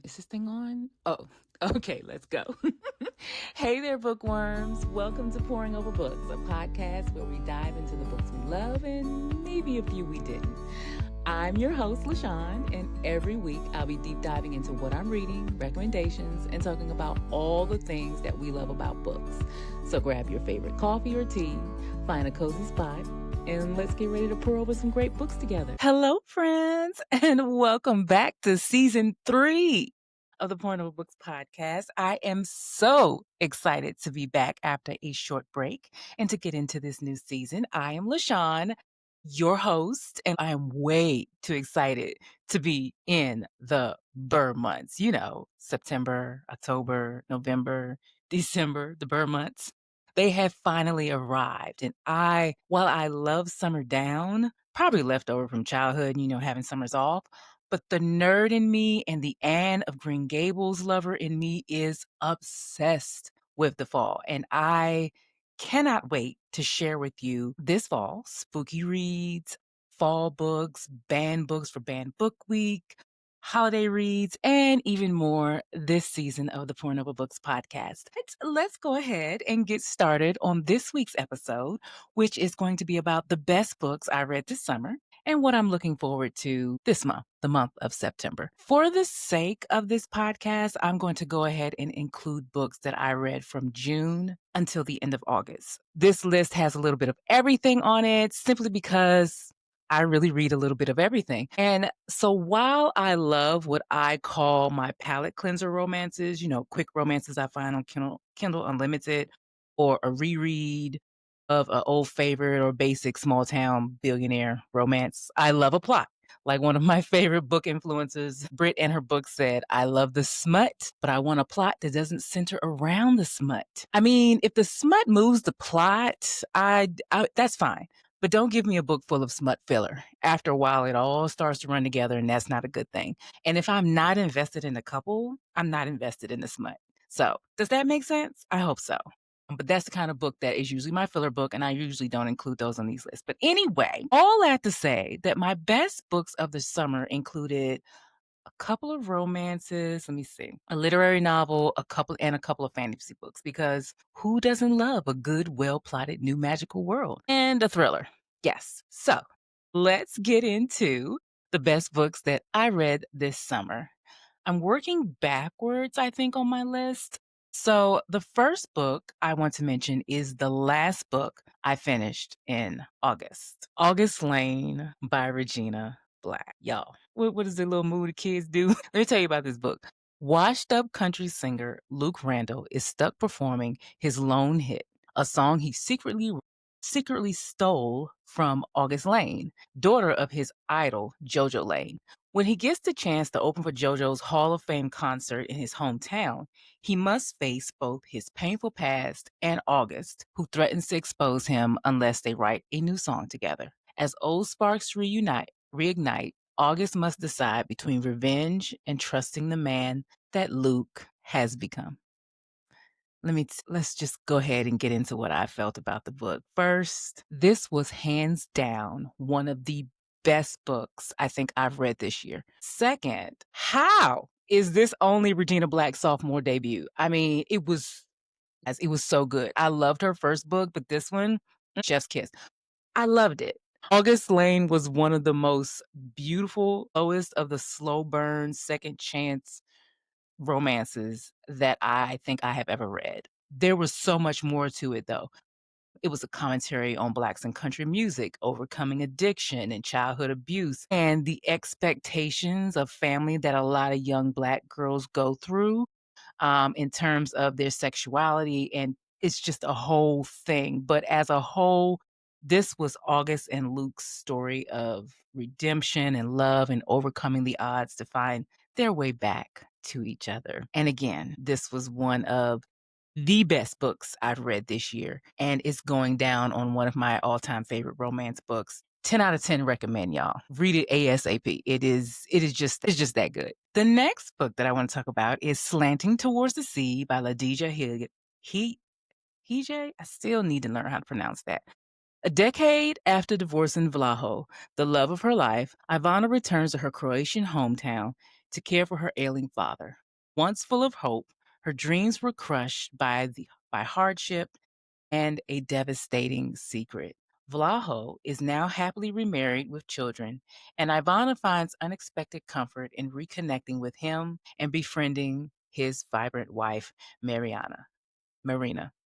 Is this thing on? Oh, okay, let's go. Hey there, bookworms. Welcome to Pouring Over Books, a podcast where we dive into the books we love and maybe a few we didn't. I'm your host, LaShawn, and every week I'll be deep diving into what I'm reading, recommendations, and talking about all the things that we love about books. So grab your favorite coffee or tea, find a cozy spot, and let's get ready to pour over some great books together. Hello, friends, and welcome back to season 3 of the Pouring Over Books podcast. I am so excited to be back after a short break and to get into this new season. I am LaShawn, your host, and I am way too excited to be in the Burr months. You know, September, October, November, December, the Burr months. They have finally arrived. And while I love summer down, probably left over from childhood, having summers off, but the nerd in me and the Anne of Green Gables lover in me is obsessed with the fall. And I cannot wait to share with you this fall spooky reads, fall books, banned books for Banned Book Week, holiday reads, and even more this season of the Pouring Over Books podcast. Let's go ahead and get started on this week's episode, which is going to be about the best books I read this summer and what I'm looking forward to this month, the month of September. For the sake of this podcast, I'm going to go ahead and include books that I read from June until the end of August. This list has a little bit of everything on it simply because I really read a little bit of everything. And so while I love what I call my palate cleanser romances, quick romances I find on Kindle Unlimited, or a reread of an old favorite or basic small town billionaire romance, I love a plot. Like one of my favorite book influencers, Britt, in her book said, I love the smut, but I want a plot that doesn't center around the smut. I mean, if the smut moves the plot, that's fine. But don't give me a book full of smut filler. After a while, it all starts to run together, and that's not a good thing. And if I'm not invested in a couple, I'm not invested in the smut. So does that make sense? I hope so. But that's the kind of book that is usually my filler book, and I usually don't include those on these lists. But anyway, all that to say that my best books of the summer included a couple of romances, let me see, a literary novel, a couple of fantasy books, because who doesn't love a good, well-plotted new magical world? And a thriller. Yes. So let's get into the best books that I read this summer. I'm working backwards, I think, on my list. So the first book I want to mention is the last book I finished in August. August Lane by Regina Black. Y'all, what does the little moody kids do? Let me tell you about this book. Washed up country singer Luke Randall is stuck performing his lone hit, a song he secretly stole from August Lane, daughter of his idol JoJo Lane. When he gets the chance to open for JoJo's Hall of Fame concert in his hometown, he must face both his painful past and August, who threatens to expose him unless they write a new song together. As old sparks reignite, August must decide between revenge and trusting the man that Luke has become. Let's just go ahead and get into what I felt about the book. First, this was hands down one of the best books I think I've read this year. Second, how is this only Regina Black's sophomore debut? I mean, it was so good. I loved her first book, but this one, chef's kiss. I loved it. August Lane was one of the most beautiful, lowest of the slow burn, second chance romances that I think I have ever read. There was so much more to it, though. It was a commentary on Blacks and country music, overcoming addiction and childhood abuse, and the expectations of family that a lot of young Black girls go through in terms of their sexuality. And it's just a whole thing. But as a whole, this was August and Luke's story of redemption and love and overcoming the odds to find their way back to each other. And again, this was one of the best books I've read this year, and it's going down on one of my all-time favorite romance books. 10 out of 10 recommend, y'all. Read it ASAP. It's just that good. The next book that I want to talk about is Slanting Towards the Sea by Ladija Hije. I still need to learn how to pronounce that. A decade after divorcing Vlaho, the love of her life, Ivana returns to her Croatian hometown, to care for her ailing father. Once full of hope, her dreams were crushed by hardship and a devastating secret. Vlaho is now happily remarried with children, and Ivana finds unexpected comfort in reconnecting with him and befriending his vibrant wife, Marina.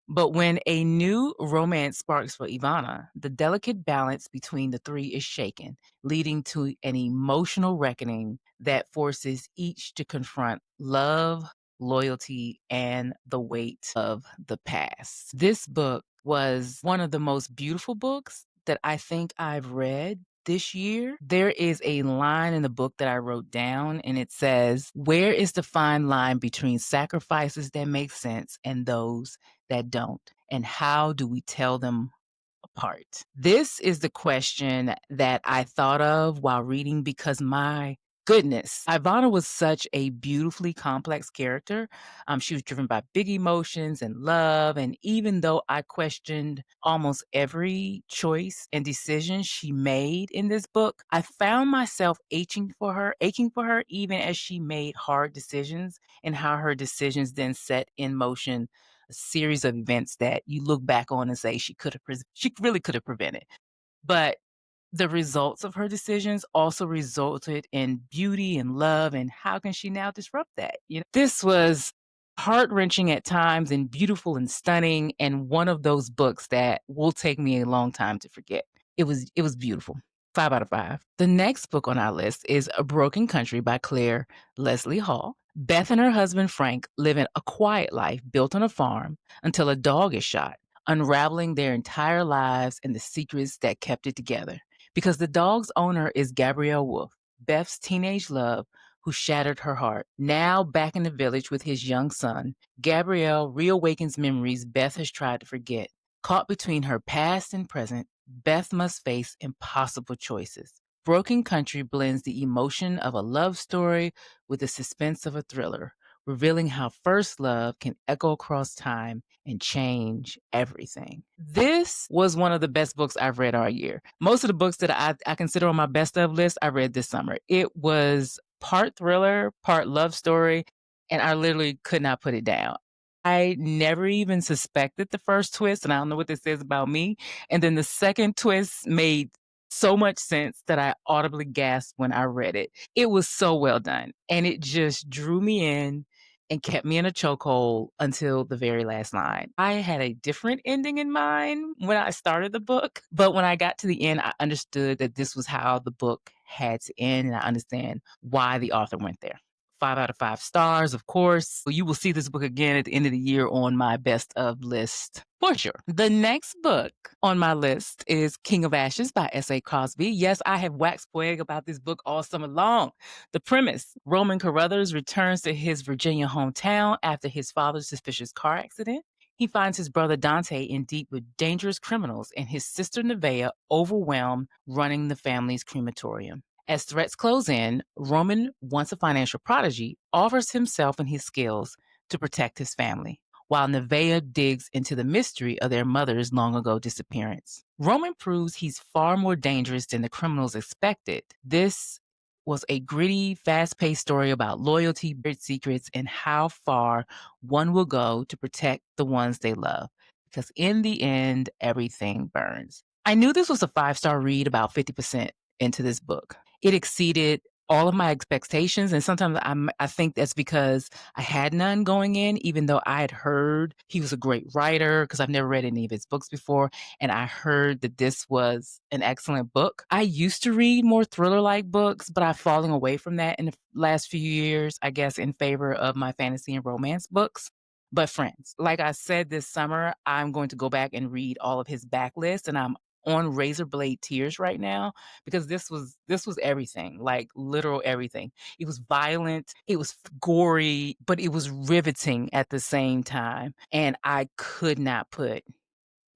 But when a new romance sparks for Ivana, the delicate balance between the three is shaken, leading to an emotional reckoning that forces each to confront love, loyalty, and the weight of the past. This book was one of the most beautiful books that I think I've read this year. There is a line in the book that I wrote down, and it says, "Where is the fine line between sacrifices that make sense and those that don't? And how do we tell them apart?" This is the question that I thought of while reading because my goodness, Ivana was such a beautifully complex character. She was driven by big emotions and love. And even though I questioned almost every choice and decision she made in this book, I found myself aching for her, even as she made hard decisions and how her decisions then set in motion a series of events that you look back on and say she really could have prevented. But the results of her decisions also resulted in beauty and love. And how can she now disrupt that? This was heart-wrenching at times and beautiful and stunning, and one of those books that will take me a long time to forget. It was beautiful. 5 out of 5. The next book on our list is A Broken Country by Claire Leslie Hall. Beth and her husband Frank live in a quiet life built on a farm until a dog is shot, unraveling their entire lives and the secrets that kept it together. Because the dog's owner is Gabrielle Wolfe, Beth's teenage love, who shattered her heart. Now back in the village with his young son, Gabrielle reawakens memories Beth has tried to forget. Caught between her past and present, Beth must face impossible choices. Broken Country blends the emotion of a love story with the suspense of a thriller, revealing how first love can echo across time and change everything. This was one of the best books I've read all year. Most of the books that I consider on my best of list, I read this summer. It was part thriller, part love story, and I literally could not put it down. I never even suspected the first twist, and I don't know what this says about me. And then the second twist made so much sense that I audibly gasped when I read it. It was so well done, and it just drew me in and kept me in a chokehold until the very last line. I had a different ending in mind when I started the book, but when I got to the end, I understood that this was how the book had to end, and I understand why the author went there. 5 out of 5 stars, of course. You will see this book again at the end of the year on my best of list for sure. The next book on my list is King of Ashes by S.A. Crosby. Yes, I have waxed poetic about this book all summer long. The premise: Roman Carruthers returns to his Virginia hometown after his father's suspicious car accident. He finds his brother Dante in deep with dangerous criminals and his sister Nevaeh overwhelmed running the family's crematorium. As threats close in, Roman, once a financial prodigy, offers himself and his skills to protect his family, while Nevaeh digs into the mystery of their mother's long ago disappearance. Roman proves he's far more dangerous than the criminals expected. This was a gritty, fast-paced story about loyalty, buried secrets, and how far one will go to protect the ones they love. Because in the end, everything burns. I knew this was a 5-star read about 50% into this book. It exceeded all of my expectations, and sometimes I think that's because I had none going in, even though I had heard he was a great writer, because I've never read any of his books before, and I heard that this was an excellent book. I used to read more thriller-like books, but I've fallen away from that in the last few years, I guess, in favor of my fantasy and romance books. But friends, like I said, this summer, I'm going to go back and read all of his backlist, and I'm on razor blade tears right now because this was everything, like literal everything. It was violent, it was gory, but it was riveting at the same time, and I could not put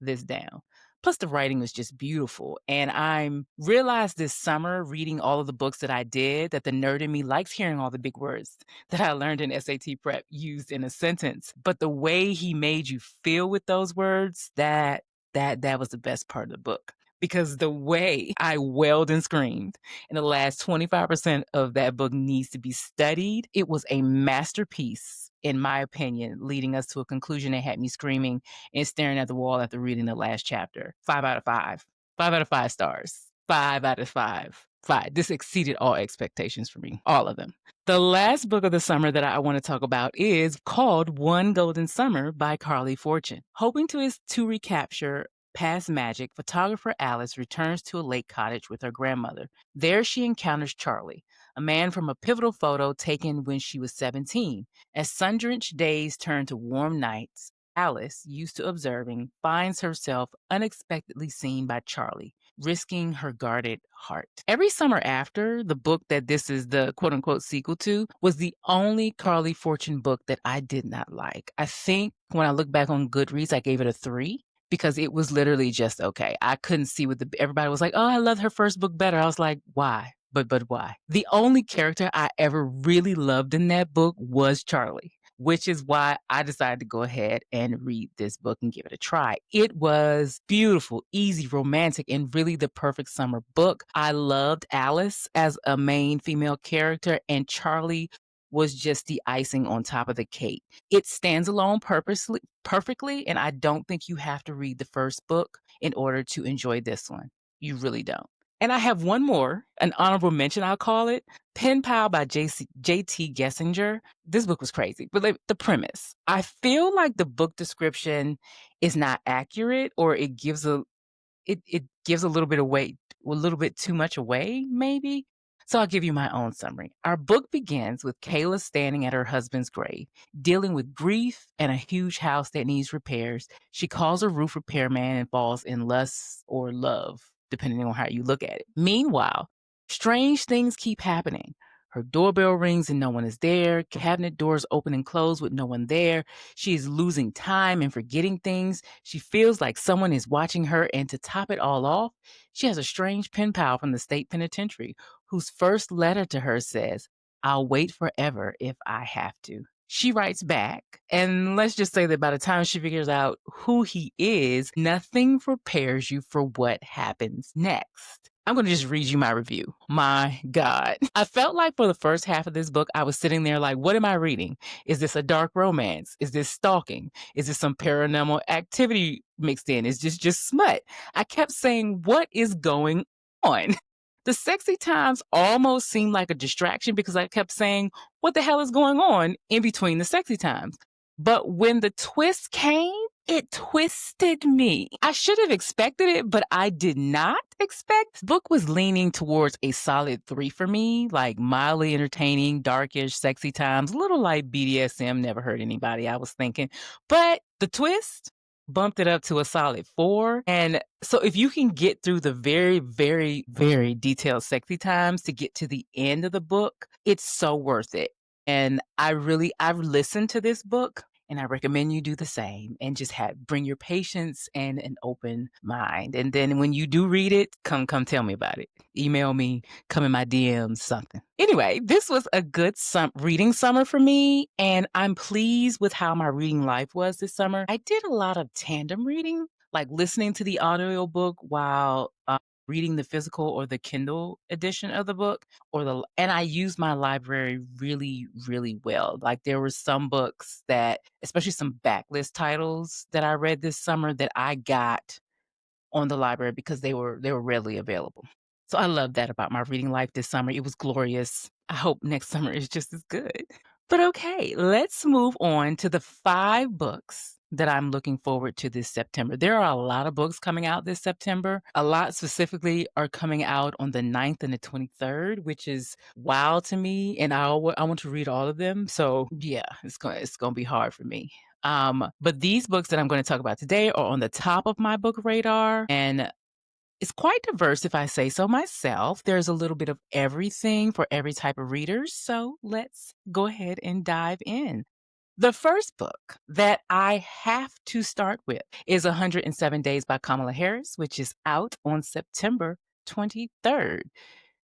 this down. Plus, the writing was just beautiful. And I'm realized this summer, reading all of the books that I did, that the nerd in me likes hearing all the big words that I learned in SAT prep used in a sentence. But the way he made you feel with those words, that was the best part of the book. because the way I wailed and screamed in the last 25% of that book needs to be studied. It was a masterpiece, in my opinion, leading us to a conclusion that had me screaming and staring at the wall after reading the last chapter. 5 out of 5. 5 out of 5 stars. 5 out of 5. 5. This exceeded all expectations for me, all of them. The last book of the summer that I want to talk about is called One Golden Summer by Carly Fortune. Hoping to recapture past magic, photographer Alice returns to a lake cottage with her grandmother. There she encounters Charlie, a man from a pivotal photo taken when she was 17. As sun-drenched days turn to warm nights, Alice, used to observing, finds herself unexpectedly seen by Charlie, risking her guarded heart. Every summer after, the book that this is the quote unquote sequel to was the only Carly Fortune book that I did not like. I think when I look back on Goodreads, I gave it a 3 because it was literally just okay. I couldn't see what everybody was like, oh, I love her first book better. I was like, why? But why? The only character I ever really loved in that book was Charlie, which is why I decided to go ahead and read this book and give it a try. It was beautiful, easy, romantic, and really the perfect summer book. I loved Alice as a main female character, and Charlie was just the icing on top of the cake. It stands alone perfectly, and I don't think you have to read the first book in order to enjoy this one. You really don't. And I have one more, an honorable mention, I'll call it. Pen Pal by J.T. Gessinger. This book was crazy, but the premise. I feel like the book description is not accurate, or it gives a little bit away, a little bit too much away, maybe. So I'll give you my own summary. Our book begins with Kayla standing at her husband's grave, dealing with grief and a huge house that needs repairs. She calls a roof repairman and falls in lust or love, depending on how you look at it. Meanwhile, strange things keep happening. Her doorbell rings and no one is there. Cabinet doors open and close with no one there. She is losing time and forgetting things. She feels like someone is watching her. And to top it all off, she has a strange pen pal from the state penitentiary whose first letter to her says, "I'll wait forever if I have to." She writes back, and let's just say that by the time she figures out who he is, nothing prepares you for what happens next. I'm going to just read you my review. My God. I felt like for the first half of this book, I was sitting there like, what am I reading? Is this a dark romance? Is this stalking? Is this some paranormal activity mixed in? Is this just smut? I kept saying, what is going on? The sexy times almost seemed like a distraction because I kept saying, what the hell is going on in between the sexy times? But when the twist came, it twisted me. I should have expected it, but I did not expect. The book was leaning towards a solid 3 for me, like mildly entertaining, darkish, sexy times, a little like BDSM, never hurt anybody, I was thinking. But the twist bumped it up to a solid 4. And so if you can get through the very, very, very detailed sexy times to get to the end of the book, it's so worth it. And I've listened to this book, and I recommend you do the same and just bring your patience and an open mind. And then when you do read it, come tell me about it. Email me, come in my DMs, something. Anyway, this was a good reading summer for me, and I'm pleased with how my reading life was this summer. I did a lot of tandem reading, like listening to the audiobook while reading the physical or the Kindle edition of the book, and I used my library really, really well. Like there were some books that, especially some backlist titles that I read this summer that I got on the library because they were readily available. So I love that about my reading life this summer. It was glorious. I hope next summer is just as good. But okay, let's move on to the 5 books that I'm looking forward to this September. There are a lot of books coming out this September. A lot specifically are coming out on the 9th and the 23rd, which is wild to me. And I want to read all of them. So yeah, it's going to be hard for me. But these books that I'm going to talk about today are on the top of my book radar, and it's quite diverse if I say so myself. There's a little bit of everything for every type of readers. So let's go ahead and dive in. The first book that I have to start with is 107 Days by Kamala Harris, which is out on September 23rd.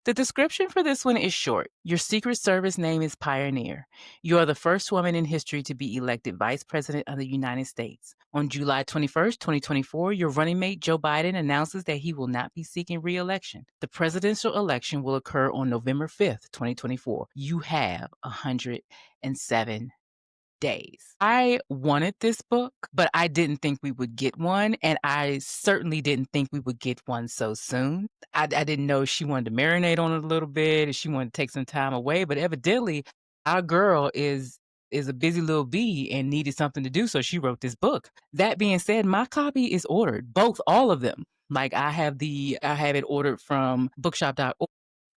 The description for this one is short. Your Secret Service name is Pioneer. You are the first woman in history to be elected Vice President of the United States. On July 21st, 2024, your running mate Joe Biden announces that he will not be seeking re election. The presidential election will occur on November 5th, 2024. You have 107 days. I wanted this book, but I didn't think we would get one. And I certainly didn't think we would get one so soon. I didn't know she wanted to marinate on it a little bit and she wanted to take some time away. But evidently, our girl is a busy little bee and needed something to do. So she wrote this book. That being said, my copy is ordered, all of them. Like I have it ordered from bookshop.org.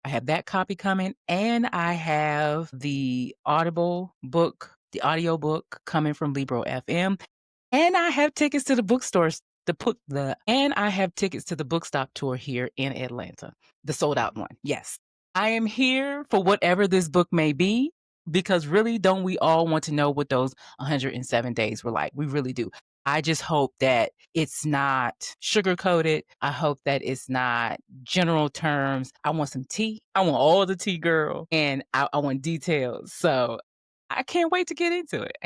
I have that copy coming, and I have the audio book coming from Libro FM, and I have tickets to the bookstores. And I have tickets to the Bookstop tour here in Atlanta, the sold out one. Yes, I am here for whatever this book may be, because really, don't we all want to know what those 107 days were like? We really do. I just hope that it's not sugar coated. I hope that it's not general terms. I want some tea. I want all the tea, girl. And I want details. So I can't wait to get into it.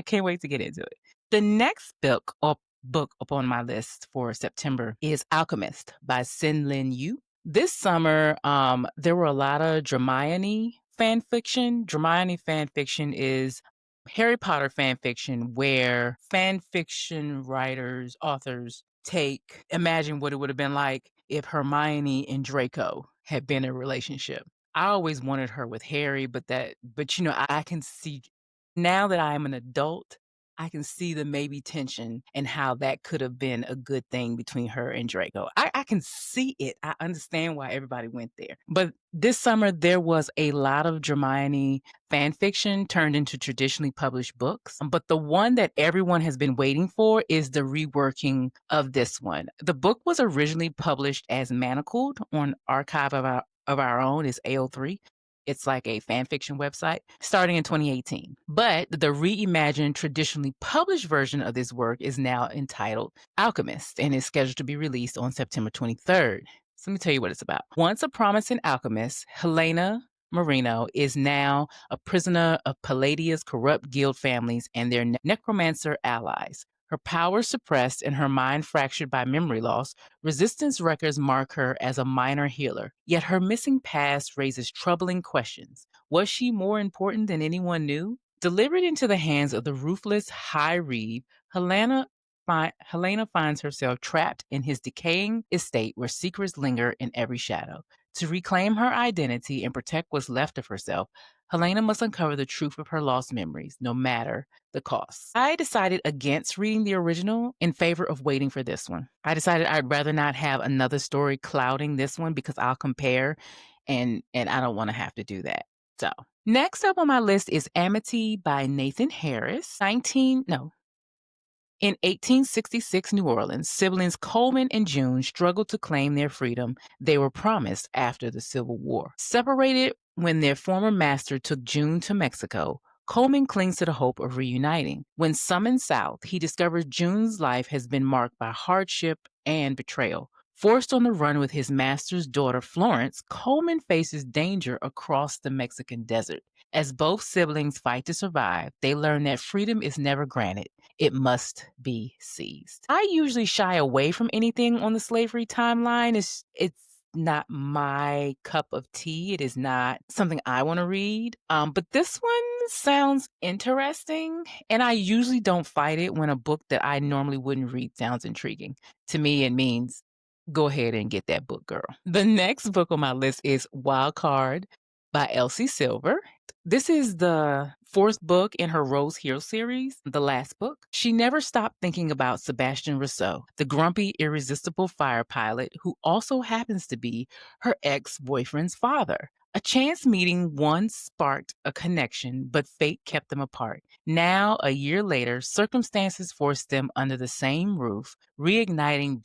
The next book upon my list for September is Alchemist by Sin Lin Yu. This summer, there were a lot of Hermione fan fiction. Hermione fan fiction is Harry Potter fan fiction where fan fiction writers, authors imagine what it would have been like if Hermione and Draco had been in a relationship. I always wanted her with Harry, but I can see now that I am an adult, I can see the maybe tension and how that could have been a good thing between her and Draco. I can see it. I understand why everybody went there. But this summer, there was a lot of Hermione fan fiction turned into traditionally published books. But the one that everyone has been waiting for is the reworking of this one. The book was originally published as Manacled on Archive of Our Own, is AO3. It's like a fan fiction website starting in 2018. But the reimagined, traditionally published version of this work is now entitled Alchemist and is scheduled to be released on September 23rd. So let me tell you what it's about. Once a promising alchemist, Helena Marino is now a prisoner of Palladia's corrupt guild families and their necromancer allies. Her powers suppressed and her mind fractured by memory loss, Resistance records mark her as a minor healer. Yet her missing past raises troubling questions. Was she more important than anyone knew? Delivered into the hands of the ruthless High Reeve, Helena finds herself trapped in his decaying estate where secrets linger in every shadow. To reclaim her identity and protect what's left of herself, Helena must uncover the truth of her lost memories, no matter the cost. I decided against reading the original in favor of waiting for this one. I decided I'd rather not have another story clouding this one because I'll compare, and I don't want to have to do that. So, next up on my list is Amity by Nathan Harris. In 1866 New Orleans, siblings Coleman and June struggled to claim their freedom they were promised after the Civil War. Separated when their former master took June to Mexico, Coleman clings to the hope of reuniting. When summoned south, he discovers June's life has been marked by hardship and betrayal. Forced on the run with his master's daughter, Florence, Coleman faces danger across the Mexican desert. As both siblings fight to survive, they learn that freedom is never granted. It must be seized. I usually shy away from anything on the slavery timeline. It's not my cup of tea. It is not something I want to read. But this one sounds interesting, and I usually don't fight it when a book that I normally wouldn't read sounds intriguing. To me, it means go ahead and get that book, girl. The next book on my list is Wild Card by Elsie Silver. This is the fourth book in her Rose Hill series, the last book. She never stopped thinking about Sebastian Rousseau, the grumpy, irresistible fire pilot who also happens to be her ex-boyfriend's father. A chance meeting once sparked a connection, but fate kept them apart. Now, a year later, circumstances forced them under the same roof, reigniting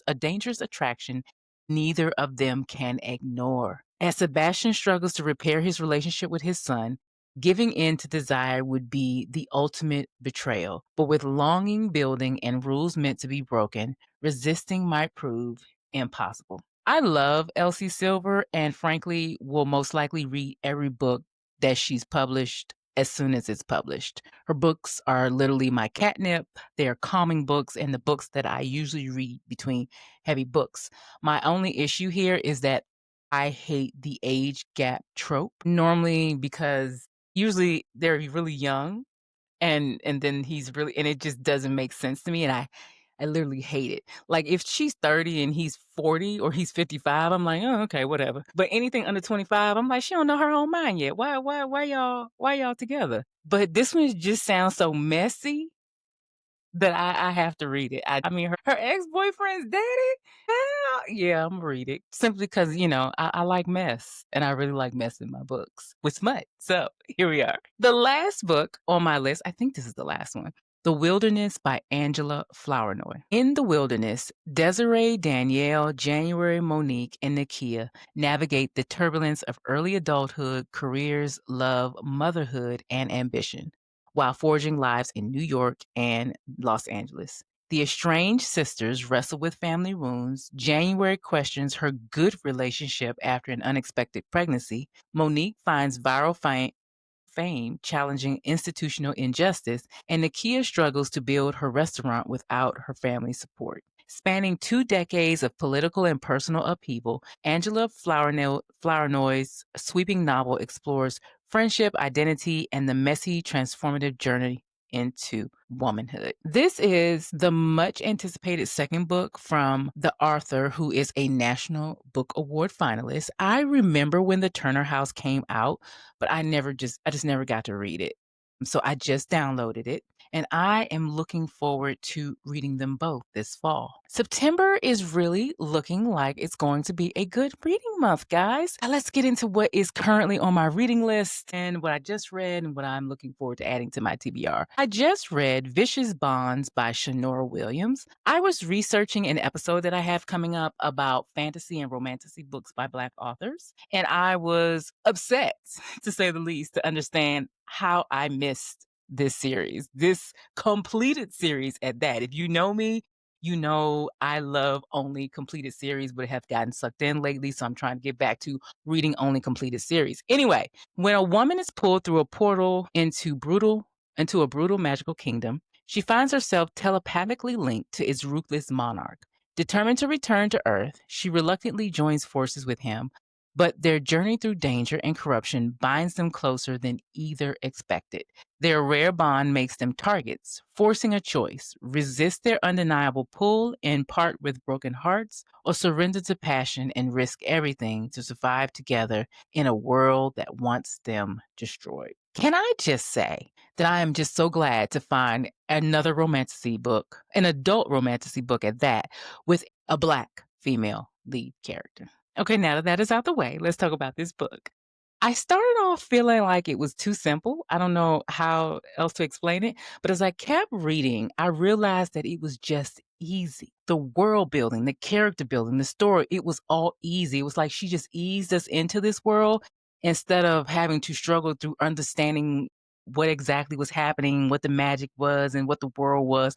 a dangerous attraction neither of them can ignore. As Sebastian struggles to repair his relationship with his son, giving in to desire would be the ultimate betrayal. But with longing building and rules meant to be broken, resisting might prove impossible. I love Elsie Silver and frankly will most likely read every book that she's published as soon as it's published. Her books are literally my catnip. They are calming books and the books that I usually read between heavy books. My only issue here is that I hate the age gap trope. Normally because usually they're really young and then he's really and it just doesn't make sense to me, and I literally hate it. Like, if she's 30 and he's 40 or he's 55, I'm like, "Oh, okay, whatever." But anything under 25, I'm like, "She don't know her own mind yet. Why y'all together?" But this one just sounds so messy that I have to read it. I mean, her ex-boyfriend's daddy? Hell, yeah, Imma read it simply because I like mess, and I really like mess in my books with smut. So, here we are. The last book on my list, I think this is the last one, The Wilderness by Angela Flournoy. In The Wilderness, Desiree, Danielle, January, Monique, and Nakia navigate the turbulence of early adulthood, careers, love, motherhood, and ambition while forging lives in New York and Los Angeles. The estranged sisters wrestle with family wounds. January questions her good relationship after an unexpected pregnancy. Monique finds viral fame challenging institutional injustice, and Nakia struggles to build her restaurant without her family's support. Spanning 2 decades of political and personal upheaval, Angela Flournoy's sweeping novel explores friendship, identity, and the messy, transformative journey into womanhood. This is the much anticipated second book from the author who is a National Book Award finalist. I remember when the Turner House came out, but I just never got to read it. So I just downloaded it and I am looking forward to reading them both this fall. September is really looking like it's going to be a good reading month, guys. Now let's get into what is currently on my reading list and what I just read and what I'm looking forward to adding to my TBR. I just read Vicious Bonds by Shanora Williams. I was researching an episode that I have coming up about fantasy and romantasy books by Black authors, and I was upset, to say the least, to understand how I missed this series, this completed series at that. If you know me, you know I love only completed series, but have gotten sucked in lately. So I'm trying to get back to reading only completed series. Anyway, when a woman is pulled through a portal into a brutal magical kingdom, she finds herself telepathically linked to its ruthless monarch. Determined to return to Earth, she reluctantly joins forces with him, but their journey through danger and corruption binds them closer than either expected. Their rare bond makes them targets, forcing a choice: resist their undeniable pull and part with broken hearts, or surrender to passion and risk everything to survive together in a world that wants them destroyed. Can I just say that I am just so glad to find another romantasy book, an adult romantasy book at that, with a Black female lead character. Okay, now that that is out the way, let's talk about this book. I started off feeling like it was too simple. I don't know how else to explain it, but as I kept reading, I realized that it was just easy. The world building, the character building, the story, it was all easy. It was like she just eased us into this world instead of having to struggle through understanding what exactly was happening, what the magic was, and what the world was.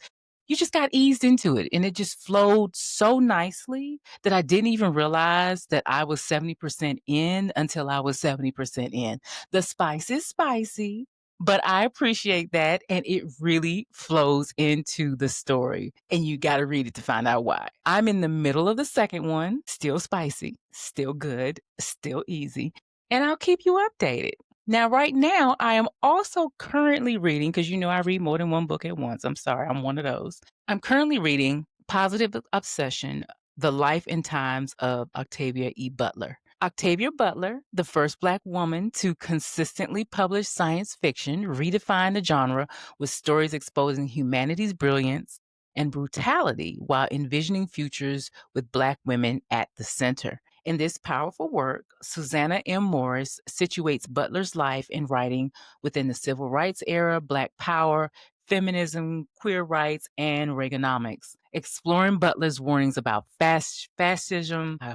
You just got eased into it and it just flowed so nicely that I didn't even realize that I was 70% in until I was 70% in. The spice is spicy, but I appreciate that. And it really flows into the story. And you got to read it to find out why. I'm in the middle of the second one, still spicy, still good, still easy. And I'll keep you updated. Now, right now, I am also currently reading, because I read more than one book at once. I'm sorry, I'm one of those. I'm currently reading Positive Obsession: The Life and Times of Octavia E. Butler. Octavia Butler, the first Black woman to consistently publish science fiction, redefined the genre with stories exposing humanity's brilliance and brutality while envisioning futures with Black women at the center. In this powerful work, Susanna M. Morris situates Butler's life and writing within the civil rights era, Black power, feminism, queer rights, and Reaganomics, exploring Butler's warnings about fascism, I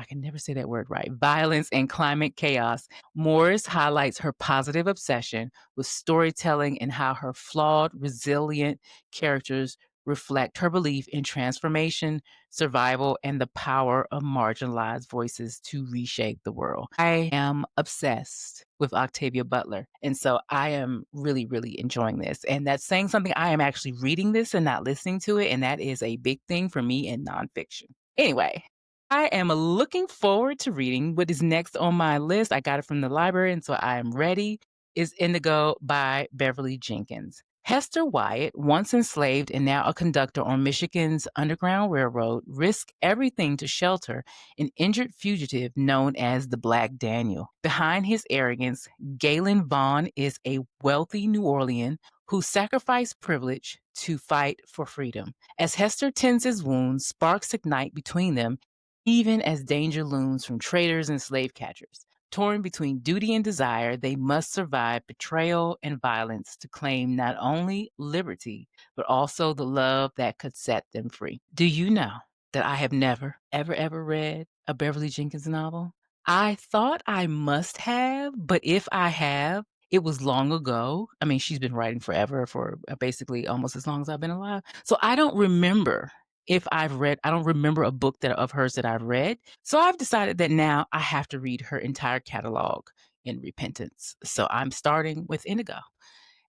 can never say that word right, violence, and climate chaos. Morris highlights her positive obsession with storytelling and how her flawed, resilient characters reflect her belief in transformation, survival, and the power of marginalized voices to reshape the world. I am obsessed with Octavia Butler. And so I am really, really enjoying this. And that's saying something. I am actually reading this and not listening to it. And that is a big thing for me in nonfiction. Anyway, I am looking forward to reading what is next on my list. I got it from the library, and so I am ready. Is Indigo by Beverly Jenkins. Hester Wyatt, once enslaved and now a conductor on Michigan's Underground Railroad, risked everything to shelter an injured fugitive known as the Black Daniel. Behind his arrogance, Galen Vaughn is a wealthy New Orlean who sacrificed privilege to fight for freedom. As Hester tends his wounds, sparks ignite between them, even as danger looms from traders and slave catchers. Torn between duty and desire, they must survive betrayal and violence to claim not only liberty, but also the love that could set them free. Do you know that I have never, ever read a Beverly Jenkins novel? I thought I must have, but if I have, it was long ago. I mean, she's been writing forever, for basically almost as long as I've been alive. So I don't remember I don't remember a book of hers that I've read. So I've decided that now I have to read her entire catalog in repentance. So I'm starting with Indigo,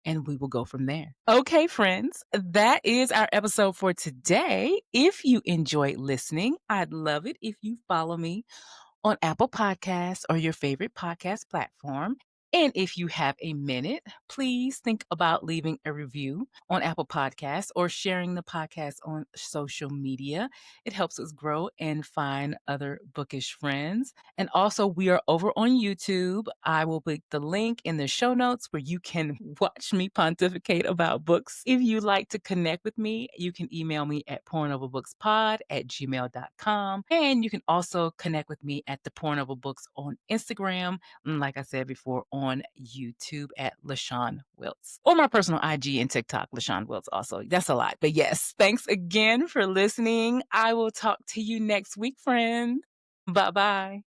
and we will go from there. Okay, friends, that is our episode for today. If you enjoyed listening, I'd love it if you follow me on Apple Podcasts or your favorite podcast platform. And if you have a minute, please think about leaving a review on Apple Podcasts or sharing the podcast on social media. It helps us grow and find other bookish friends. And also, we are over on YouTube. I will put the link in the show notes where you can watch me pontificate about books. If you'd like to connect with me, you can email me at pornoverbookspod@gmail.com. And you can also connect with me at the Porn Over Books on Instagram. And like I said before, on YouTube at LaShawn Wiltz. Or my personal IG and TikTok, LaShawn Wiltz also. That's a lot. But yes, thanks again for listening. I will talk to you next week, friend. Bye-bye.